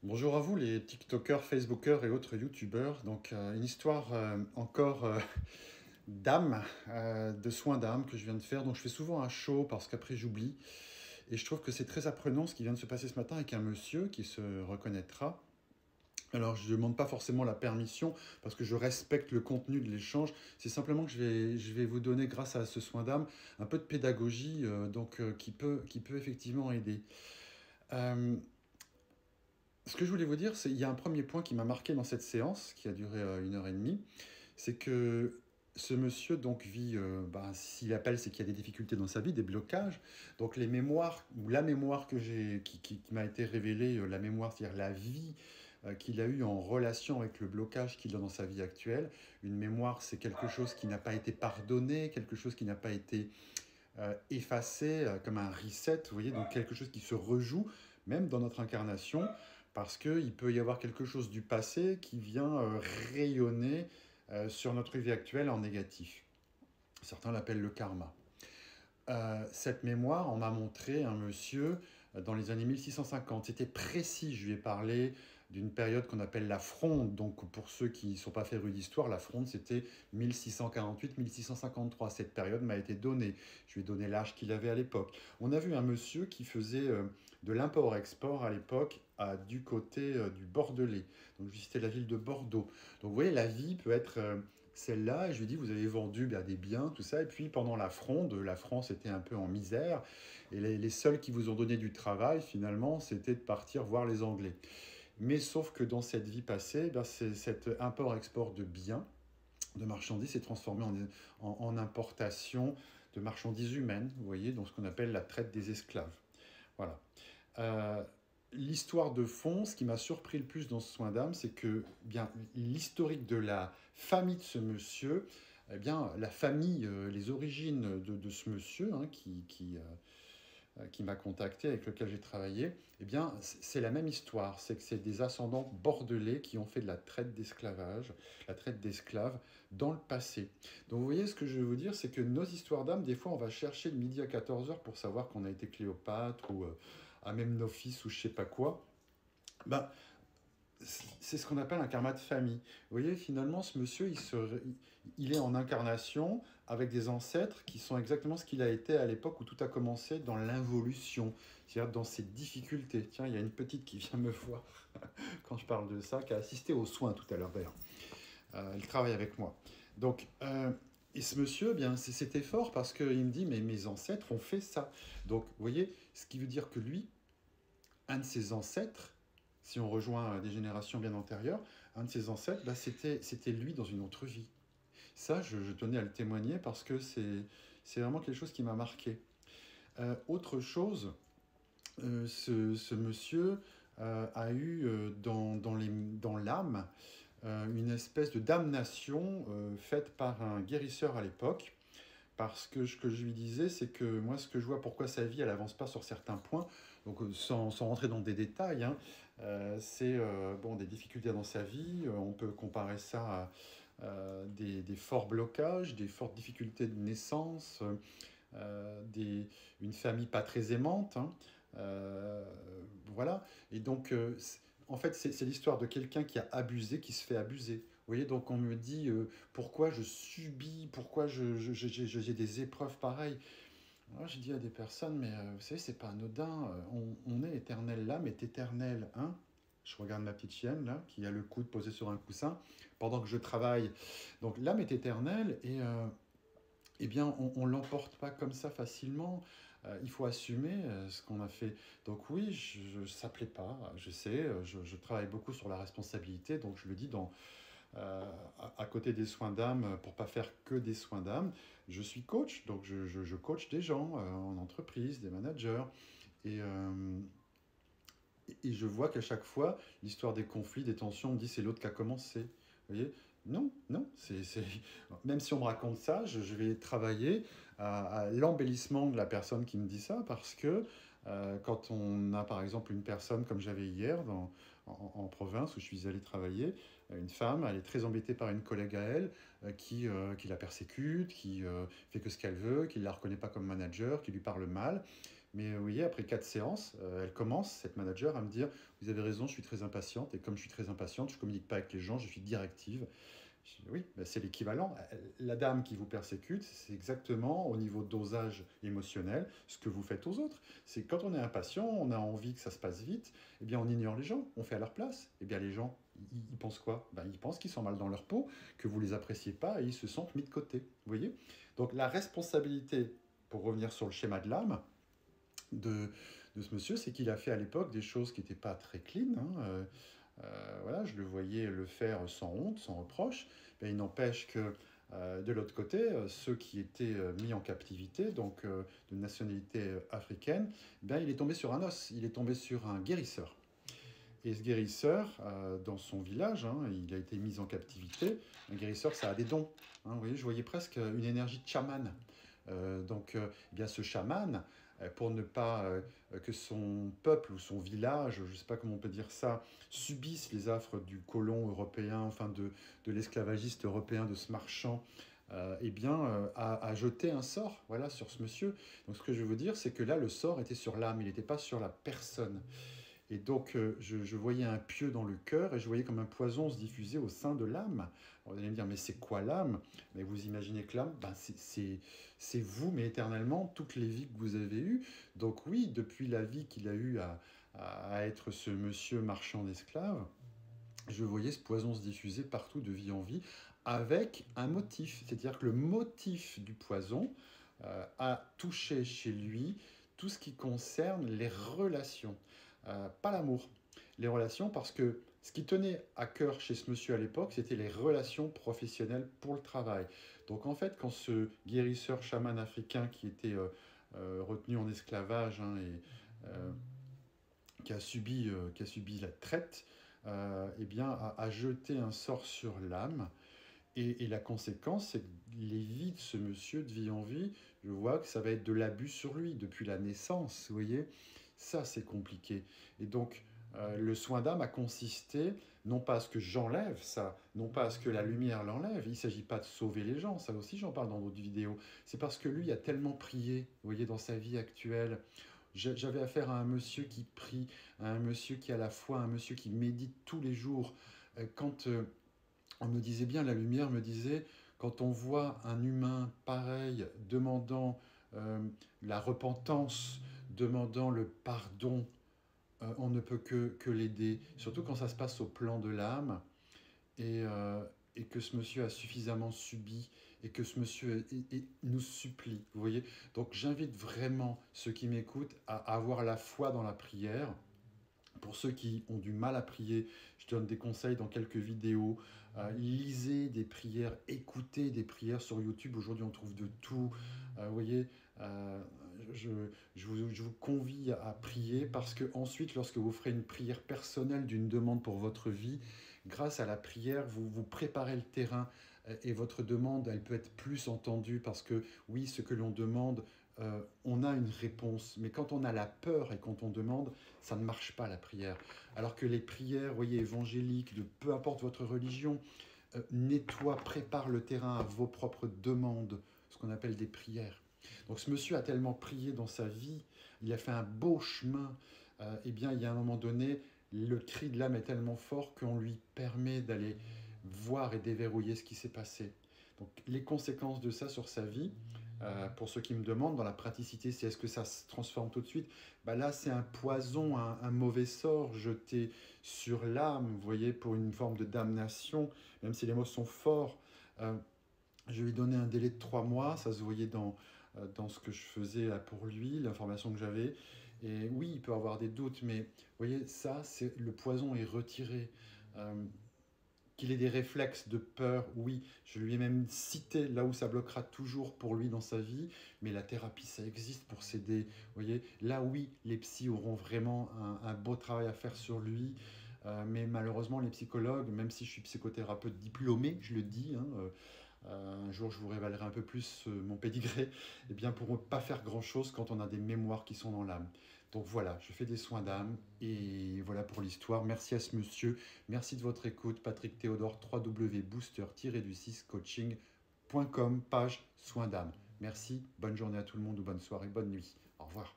Bonjour à vous les TikTokers, Facebookers et autres YouTubeurs. Donc une histoire encore d'âme, de soins d'âme que je viens de faire. Donc je fais souvent un show parce qu'après j'oublie. Et je trouve que c'est très apprenant ce qui vient de se passer ce matin avec un monsieur qui se reconnaîtra. Alors je ne demande pas forcément la permission parce que je respecte le contenu de l'échange. C'est simplement que je vais vous donner grâce à ce soin d'âme un peu de pédagogie qui peut effectivement aider. Euh, Ce que je voulais vous dire, c'est il y a un premier point qui m'a marqué dans cette séance, qui a duré 1 heure et demie, c'est que ce monsieur donc vit, s'il appelle, c'est qu'il y a des difficultés dans sa vie, des blocages. Donc les mémoires, ou la mémoire qui m'a été révélée, la mémoire, c'est-à-dire la vie qu'il a eue en relation avec le blocage qu'il a dans sa vie actuelle. Une mémoire, c'est quelque chose qui n'a pas été pardonné, quelque chose qui n'a pas été effacé, comme un reset, vous voyez, donc quelque chose qui se rejoue, même dans notre incarnation, parce qu'il peut y avoir quelque chose du passé qui vient rayonner sur notre vie actuelle en négatif. Certains l'appellent le karma. Cette mémoire, on m'a montré un monsieur dans les années 1650. C'était précis, je lui ai parlé d'une période qu'on appelle la Fronde. Donc pour ceux qui ne sont pas férus d'histoire, la Fronde c'était 1648-1653. Cette période m'a été donnée. Je lui ai donné l'âge qu'il avait à l'époque. On a vu un monsieur qui faisait de l'import-export à l'époque du côté du Bordelais. Donc c'était la ville de Bordeaux. Donc vous voyez, la vie peut être celle-là, et je lui ai dit, vous avez vendu des biens, tout ça, et puis pendant la Fronde, la France était un peu en misère, et les seuls qui vous ont donné du travail, finalement, c'était de partir voir les Anglais. Mais sauf que dans cette vie passée, cet import-export de biens, de marchandises, s'est transformé en importation de marchandises humaines, vous voyez, donc ce qu'on appelle la traite des esclaves. Voilà. Euh, L'histoire de fond, ce qui m'a surpris le plus dans ce soin d'âme, c'est que bien l'historique de la famille de ce monsieur, eh bien la famille, les origines de ce monsieur qui m'a contacté, avec lequel j'ai travaillé, eh bien c'est la même histoire. C'est que c'est des ascendants bordelais qui ont fait de la traite d'esclavage, la traite d'esclaves dans le passé. Donc vous voyez, ce que je veux vous dire, c'est que nos histoires d'âme, des fois on va chercher le midi à 14 heures pour savoir qu'on a été Cléopâtre ou à même nos fils ou je sais pas quoi. Ben, c'est ce qu'on appelle un karma de famille. Vous voyez, finalement, ce monsieur, il est en incarnation avec des ancêtres qui sont exactement ce qu'il a été à l'époque où tout a commencé dans l'involution, c'est-à-dire dans ses difficultés. Tiens, il y a une petite qui vient me voir quand je parle de ça, qui a assisté aux soins tout à l'heure d'ailleurs. Elle travaille avec moi. Donc, et ce monsieur, eh bien, c'était fort parce qu'il me dit, mais mes ancêtres ont fait ça. Donc, vous voyez, ce qui veut dire que lui, un de ses ancêtres, si on rejoint des générations bien antérieures, un de ses ancêtres, c'était lui dans une autre vie. Ça, je tenais à le témoigner parce que c'est vraiment quelque chose qui m'a marqué. Autre chose, ce monsieur a eu dans l'âme une espèce de damnation faite par un guérisseur à l'époque. Parce que ce que je lui disais, c'est que moi, ce que je vois, pourquoi sa vie, elle avance pas sur certains points, donc sans rentrer dans des détails, hein, c'est des difficultés dans sa vie. On peut comparer ça à des forts blocages, des fortes difficultés de naissance, une famille pas très aimante, hein, euh, voilà. Et donc, en fait, c'est l'histoire de quelqu'un qui a abusé, qui se fait abuser. Vous voyez, donc on me dit pourquoi je subis, pourquoi j'ai des épreuves pareilles. Moi, je dis à des personnes, mais vous savez, c'est pas anodin. On est éternel, l'âme est éternelle, hein. Je regarde ma petite chienne, là, qui a le coude posé sur un coussin, pendant que je travaille. Donc l'âme est éternelle, et eh bien, on ne l'emporte pas comme ça facilement. Il faut assumer ce qu'on a fait. Donc oui, ça ne plaît pas, je sais, je travaille beaucoup sur la responsabilité, donc je le dis à côté des soins d'âme, pour pas faire que des soins d'âme, je suis coach, donc je coach des gens en entreprise, des managers, et, euh, et je vois qu'à chaque fois, l'histoire des conflits, des tensions, on me dit c'est l'autre qui a commencé. Vous voyez? Non, non, même si on me raconte ça, je vais travailler à l'embellissement de la personne qui me dit ça, parce que quand on a par exemple une personne comme j'avais hier en province où je suis allé travailler, une femme, elle est très embêtée par une collègue à elle qui la persécute, qui fait que ce qu'elle veut, qui ne la reconnaît pas comme manager, qui lui parle mal. Mais vous voyez, après 4 séances, elle commence, cette manager, à me dire, vous avez raison, je suis très impatiente, et comme je suis très impatiente, je ne communique pas avec les gens, je suis directive. Je dis, oui, ben c'est l'équivalent. La dame qui vous persécute, c'est exactement au niveau dosage émotionnel ce que vous faites aux autres. C'est quand on est impatient, on a envie que ça se passe vite, eh bien on ignore les gens, on fait à leur place. Eh bien les gens, ils pensent quoi? Ben, ils pensent qu'ils sont mal dans leur peau, que vous les appréciez pas et ils se sentent mis de côté. Vous voyez? Donc la responsabilité, pour revenir sur le schéma de l'âme, de, de ce monsieur, c'est qu'il a fait à l'époque des choses qui n'étaient pas très clean. Voilà, je le voyais le faire sans honte, sans reproche. Mais il n'empêche que de l'autre côté, ceux qui étaient mis en captivité, donc de nationalité africaine, ben, il est tombé sur un os, il est tombé sur un guérisseur. Et ce guérisseur, dans son village, hein, il a été mis en captivité. Un guérisseur, ça a des dons. Hein, vous voyez, je voyais presque une énergie de chaman. Eh bien, ce chaman, pour ne pas que son peuple ou son village, je ne sais pas comment on peut dire ça, subisse les affres du colon européen, enfin de l'esclavagiste européen, de ce marchand, eh bien, a jeté un sort, voilà, sur ce monsieur. Donc, ce que je veux vous dire, c'est que là, le sort était sur l'âme, il n'était pas sur la personne. Et donc, je voyais un pieu dans le cœur et je voyais comme un poison se diffuser au sein de l'âme. Vous allez me dire, mais c'est quoi l'âme? Mais vous imaginez que l'âme, ben, c'est vous, mais éternellement, toutes les vies que vous avez eues. Donc oui, depuis la vie qu'il a eue à être ce monsieur marchand d'esclaves, je voyais ce poison se diffuser partout de vie en vie avec un motif. C'est-à-dire que le motif du poison a touché chez lui tout ce qui concerne les relations. Pas l'amour, les relations, parce que ce qui tenait à cœur chez ce monsieur à l'époque, c'était les relations professionnelles pour le travail. Donc en fait, quand ce guérisseur chaman africain qui était retenu en esclavage hein, et qui a subi la traite, eh bien, a jeté un sort sur l'âme. Et la conséquence, c'est que les vies de ce monsieur, de vie en vie, je vois que ça va être de l'abus sur lui depuis la naissance, vous voyez. Ça, c'est compliqué. Et donc, le soin d'âme a consisté, non pas à ce que j'enlève ça, non pas à ce que la lumière l'enlève, il ne s'agit pas de sauver les gens, ça aussi j'en parle dans d'autres vidéos, c'est parce que lui a tellement prié, vous voyez, dans sa vie actuelle. J'avais affaire à un monsieur qui prie, à un monsieur qui a la foi, un monsieur qui médite tous les jours. Quand on me disait bien, la lumière me disait, quand on voit un humain pareil demandant la repentance, demandant le pardon, on ne peut que l'aider, surtout quand ça se passe au plan de l'âme, et que ce monsieur a suffisamment subi, et que ce monsieur nous supplie, vous voyez. Donc j'invite vraiment ceux qui m'écoutent à avoir la foi dans la prière. Pour ceux qui ont du mal à prier, je donne des conseils dans quelques vidéos. Lisez des prières, écoutez des prières sur YouTube. Aujourd'hui, on trouve de tout. Vous voyez, euh, je, je vous convie à prier parce que ensuite, lorsque vous ferez une prière personnelle d'une demande pour votre vie, grâce à la prière, vous préparez le terrain et votre demande, elle peut être plus entendue parce que oui, ce que l'on demande, on a une réponse. Mais quand on a la peur et quand on demande, ça ne marche pas la prière. Alors que les prières, vous voyez, évangéliques, de peu importe votre religion, nettoient, préparent le terrain à vos propres demandes, ce qu'on appelle des prières. Donc ce monsieur a tellement prié dans sa vie, il a fait un beau chemin, eh bien il y a un moment donné, le cri de l'âme est tellement fort qu'on lui permet d'aller voir et déverrouiller ce qui s'est passé. Donc les conséquences de ça sur sa vie, pour ceux qui me demandent, dans la praticité, c'est est-ce que ça se transforme tout de suite? Bah là, c'est un poison, un mauvais sort jeté sur l'âme, vous voyez, pour une forme de damnation, même si les mots sont forts. Euh, je lui ai donné un délai de 3 mois, ça se voyait dans ce que je faisais là pour lui, l'information que j'avais. Et oui, il peut avoir des doutes, mais vous voyez, ça, c'est le poison est retiré. Euh, qu'il ait des réflexes de peur, oui, je lui ai même cité là où ça bloquera toujours pour lui dans sa vie, mais la thérapie, ça existe pour s'aider. Vous voyez, là, oui, les psys auront vraiment un beau travail à faire sur lui, mais malheureusement, les psychologues, même si je suis psychothérapeute diplômé, je le dis, hein, un jour je vous révélerai un peu plus mon pédigré, eh bien, pourront pas faire grand-chose quand on a des mémoires qui sont dans l'âme. Donc voilà, je fais des soins d'âme et voilà pour l'histoire. Merci à ce monsieur, merci de votre écoute. Patrick Théodore, www.booster-du6coaching.com, page soins d'âme. Merci, bonne journée à tout le monde ou bonne soirée, bonne nuit. Au revoir.